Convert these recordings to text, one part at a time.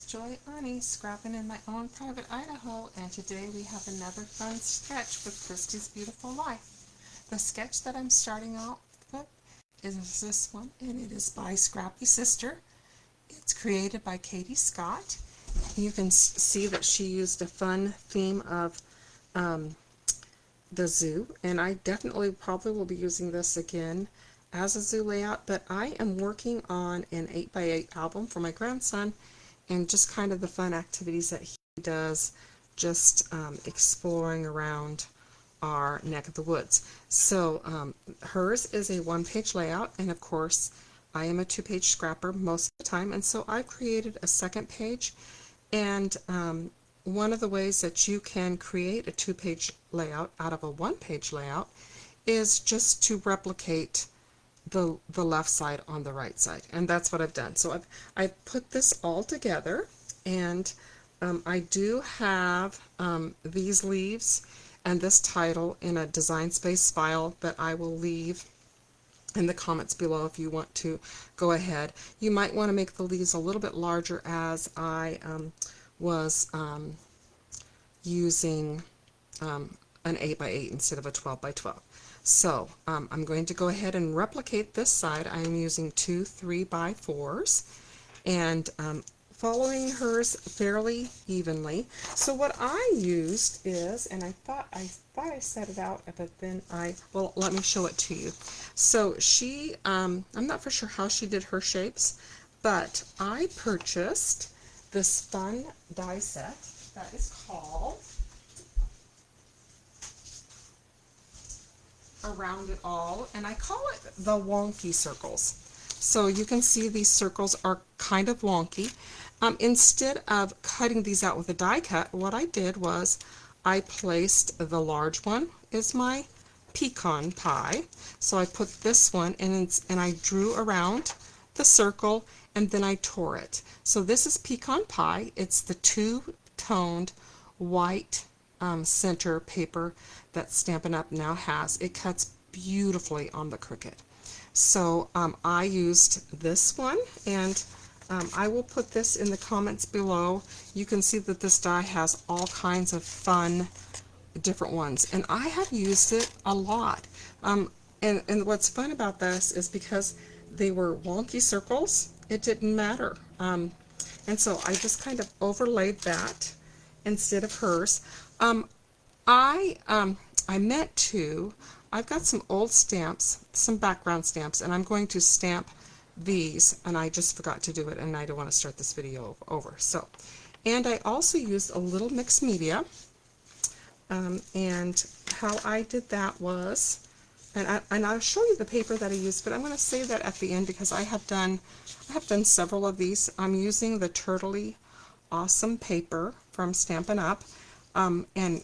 Joy Ernie scrapping in my own private Idaho, and today we have another fun sketch with Christy's Beautiful Life. The sketch that I'm starting out with is this one, and it is by Scrappy Sister. It's created by Katie Scott. You can see that she used a fun theme of the zoo, and I definitely probably will be using this again as a zoo layout, but I am working on an 8x8 album for my grandson, and just kind of the fun activities that he does, just exploring around our neck of the woods. So hers is a one-page layout, and of course I am a two-page scrapper most of the time, and so I've created a second page. And one of the ways that you can create a two-page layout out of a one-page layout is just to replicate the left side on the right side, and that's what I've done. So I've put this all together, and I do have these leaves and this title in a Design Space file that I will leave in the comments below if you want to go ahead. You might want to make the leaves a little bit larger, as I was using an 8x8 instead of a 12x12. So I'm going to go ahead and replicate this side. I'm using two 3x4s and following hers fairly evenly. So what I used is, and I thought I set it out, but then well, let me show it to you. So she, I'm not for sure how she did her shapes, but I purchased this fun die set that is called Around It All, and I call it the wonky circles. So you can see these circles are kind of wonky. Instead of cutting these out with a die cut, what I did was I placed the large one is my pecan pie. So I put this one and I drew around the circle, and then I tore it. So this is pecan pie. It's the two-toned white center paper that Stampin' Up! Now has. It cuts beautifully on the Cricut. So I used this one, and I will put this in the comments below. You can see that this die has all kinds of fun different ones, and I have used it a lot. And what's fun about this is because they were wonky circles, it didn't matter. And so I just kind of overlaid that instead of hers. I meant to, I've got some old stamps, some background stamps, and I'm going to stamp these, and I just forgot to do it, and I don't want to start this video over. So, and I also used a little mixed media, and how I did that was, and I'll show you the paper that I used, but I'm going to say that at the end because I have done several of these. I'm using the Turtley Awesome paper from Stampin' Up! And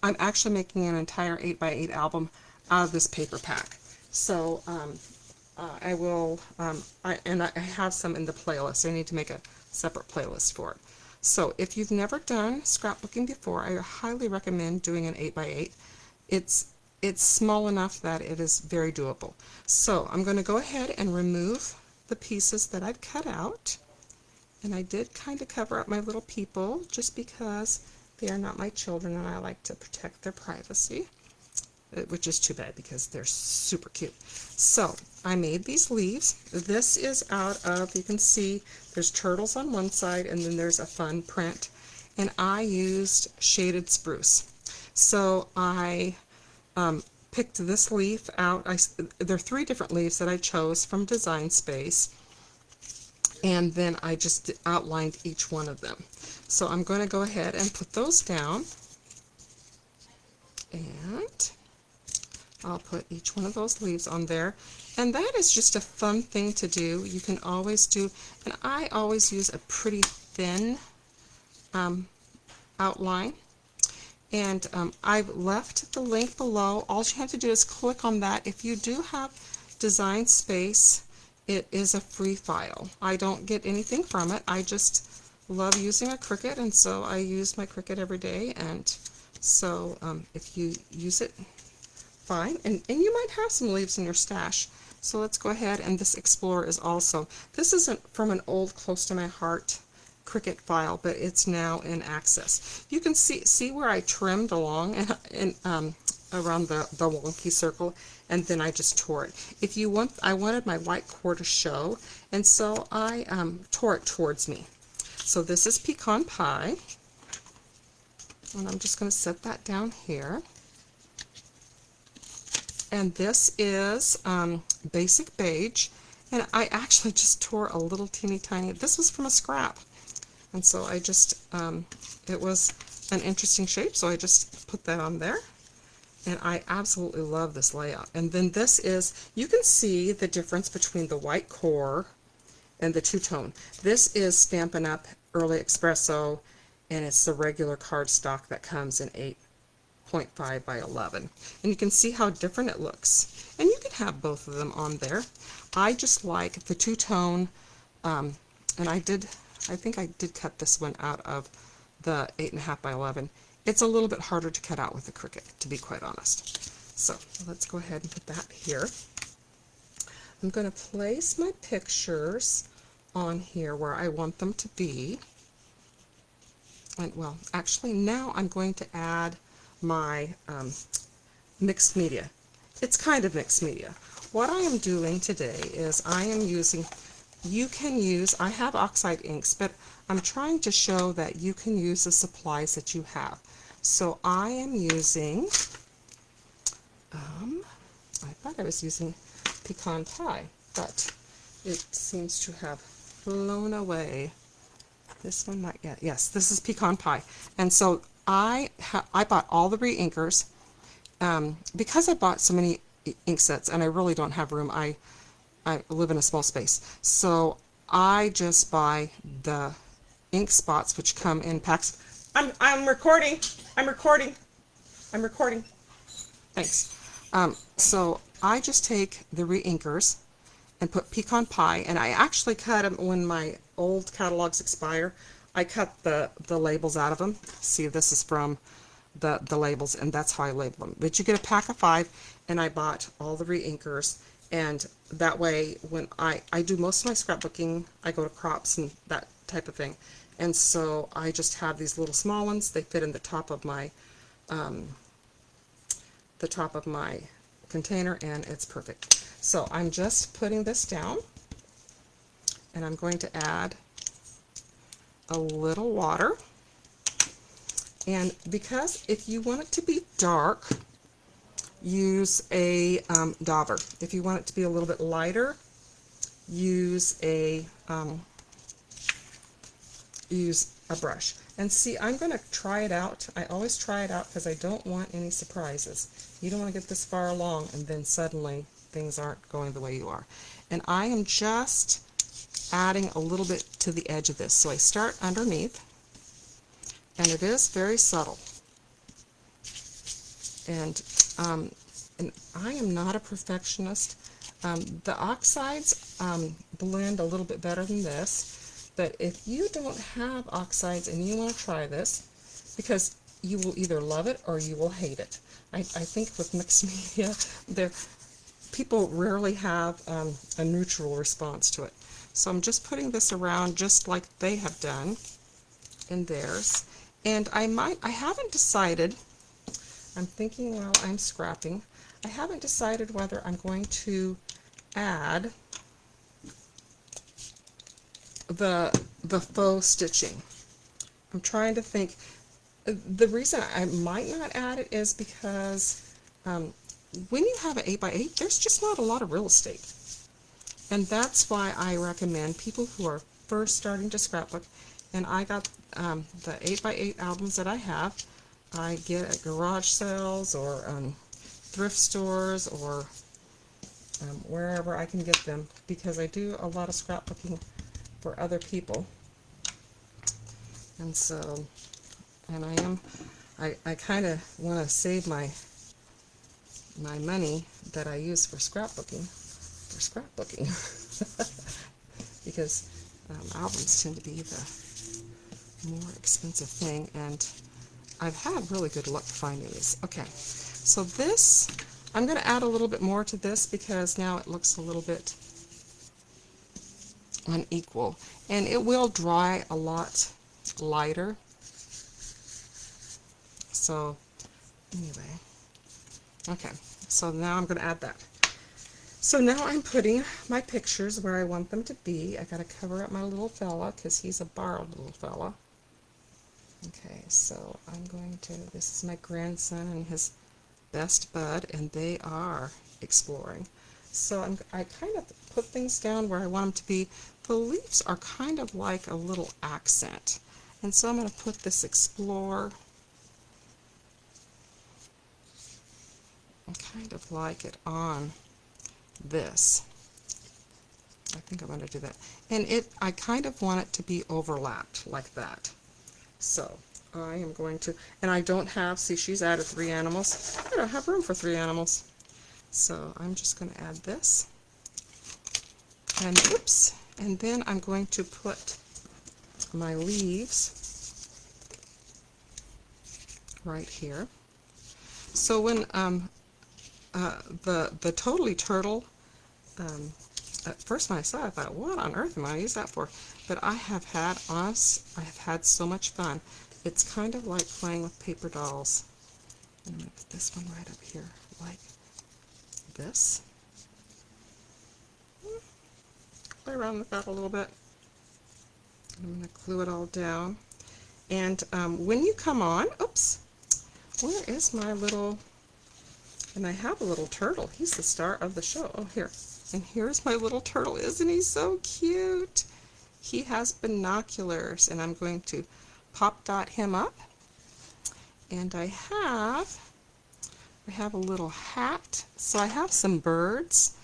I'm actually making an entire 8x8 album out of this paper pack. So I will, and I have some in the playlist. I need to make a separate playlist for it. So if you've never done scrapbooking before, I highly recommend doing an 8x8. It's small enough that it is very doable. So I'm going to go ahead and remove the pieces that I've cut out. And I did kind of cover up my little people just because they are not my children and I like to protect their privacy, which is too bad because they're super cute. So I made these leaves. This is out of, you can see there's turtles on one side and then there's a fun print, and I used shaded spruce. So I picked this leaf out. There are 3 different leaves that I chose from Design Space, and then I just outlined each one of them. So I'm going to go ahead and put those down, and I'll put each one of those leaves on there. And that is just a fun thing to do. You can always do, and I always use a pretty thin outline. And I've left the link below. All you have to do is click on that. If you do have Design Space, it is a free file. I don't get anything from it. I just love using a Cricut, and so I use my Cricut every day. And so if you use it, fine. And you might have some leaves in your stash. So let's go ahead, and this Explorer is also, this is from an old Close to My Heart Cricut file, but it's now in Access. You can see where I trimmed along and around the wonky circle, and then I just tore it. If you want, I wanted my white core to show, and so I tore it towards me. So this is Pecan Pie, and I'm just going to set that down here. And this is Basic Beige, and I actually just tore a little teeny tiny, this was from a scrap, and so I just, it was an interesting shape, so I just put that on there, and I absolutely love this layout. And then this is, you can see the difference between the white core and the two-tone. This is Stampin' Up! Early Espresso, and it's the regular cardstock that comes in 8.5 by 11. And you can see how different it looks. And you can have both of them on there. I just like the two-tone, and I think I did cut this one out of the 8.5 by 11. It's a little bit harder to cut out with the Cricut, to be quite honest. So let's go ahead and put that here. I'm going to place my pictures on here where I want them to be. And well, actually now I'm going to add my mixed media. It's kind of mixed media. What I am doing today is I am using, you can use, I have oxide inks, but I'm trying to show that you can use the supplies that you have. So I am using, I thought I was using Pecan Pie, but it seems to have flown away. This one not yet. Yes, this is Pecan Pie. And so I bought all the re-inkers because I bought so many ink sets and I really don't have room. I live in a small space. So I just buy the ink spots which come in packs. I'm recording. I'm recording. Thanks. So I just take the re-inkers and put Pecan Pie, and I actually cut them when my old catalogs expire. I cut the labels out of them. See, this is from the labels, and that's how I label them. But you get a pack of 5, and I bought all the re-inkers, and that way when I do most of my scrapbooking, I go to crops and that type of thing. And so I just have these little small ones. They fit in the top of my container, and it's perfect. So I'm just putting this down, and I'm going to add a little water. And because if you want it to be dark, use a dauber. If you want it to be a little bit lighter, use a brush. And see, I'm going to try it out. I always try it out because I don't want any surprises. You don't want to get this far along and then suddenly things aren't going the way you are. And I am just adding a little bit to the edge of this. So I start underneath, and it is very subtle. And I am not a perfectionist. The oxides blend a little bit better than this, but if you don't have oxides and you want to try this, because you will either love it or you will hate it. I think with mixed media, people rarely have a neutral response to it. So I'm just putting this around just like they have done in theirs. And I haven't decided, I'm thinking while I'm scrapping, I haven't decided whether I'm going to add the faux stitching. I'm trying to think. The reason I might not add it is because when you have an 8x8, there's just not a lot of real estate. And that's why I recommend people who are first starting to scrapbook, and I got the 8x8 albums that I have, I get at garage sales or thrift stores or wherever I can get them, because I do a lot of scrapbooking for other people. And so, and I kind of want to save my money that I use for scrapbooking, because albums tend to be the more expensive thing, and I've had really good luck finding these. Okay, so this, I'm going to add a little bit more to this because now it looks a little bit unequal, and it will dry a lot lighter. So anyway, okay, so now I'm going to add that. So now I'm putting my pictures where I want them to be. I got to cover up my little fella because he's a borrowed little fella. Okay, so I'm going to, this is my grandson and his best bud, and they are exploring. So I kind of put things down where I want them to be. The leaves are kind of like a little accent, and so I'm going to put this explore. I kind of like it on this. I think I'm going to do that. And I kind of want it to be overlapped like that. So I am going to, and I don't have, see, she's added 3 animals. I don't have room for 3 animals. So I'm just going to add this. And oops, and then I'm going to put my leaves right here. So when the Totally Turtle, at first when I saw it, I thought, what on earth am I going to use that for? But I have had so much fun. It's kind of like playing with paper dolls. And I'm going to put this one right up here, like this. Play around with that a little bit. I'm going to glue it all down. And when you come on, oops, where is my little, and I have a little turtle. He's the star of the show. Oh, here. And here's my little turtle. Isn't he so cute? He has binoculars, and I'm going to pop dot him up. And I have a little hat. So I have some birds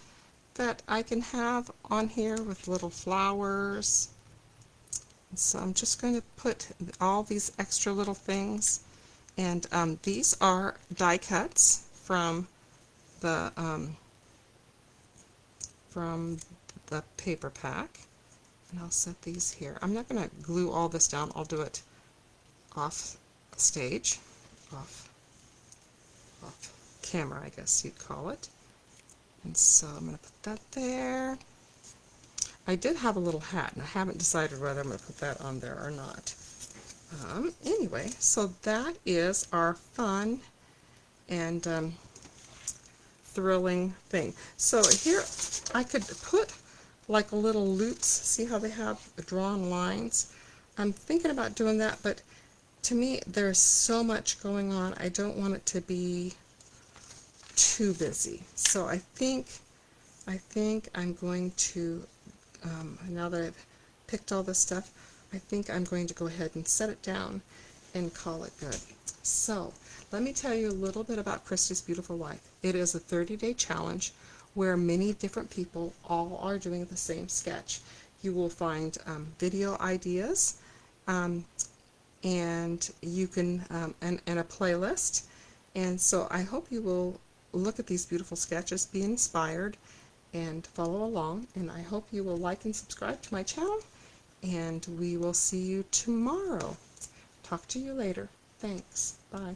that I can have on here with little flowers. So I'm just going to put all these extra little things. And these are die cuts from the paper pack. And I'll set these here. I'm not going to glue all this down. I'll do it off stage, off camera, I guess you'd call it. And so I'm going to put that there. I did have a little hat, and I haven't decided whether I'm going to put that on there or not. Anyway, so that is our fun and thrilling thing. So here I could put like a little loops. See how they have drawn lines? I'm thinking about doing that, but to me there's so much going on. I don't want it to be too busy. So I think I'm going to, now that I've picked all this stuff, I think I'm going to go ahead and set it down and call it good. So let me tell you a little bit about Christy's Beautiful Life. It is a 30-day challenge where many different people all are doing the same sketch. You will find video ideas, and you can and a playlist. And so I hope you will look at these beautiful sketches, be inspired, and follow along. And I hope you will like and subscribe to my channel. And we will see you tomorrow. Talk to you later. Thanks. Bye.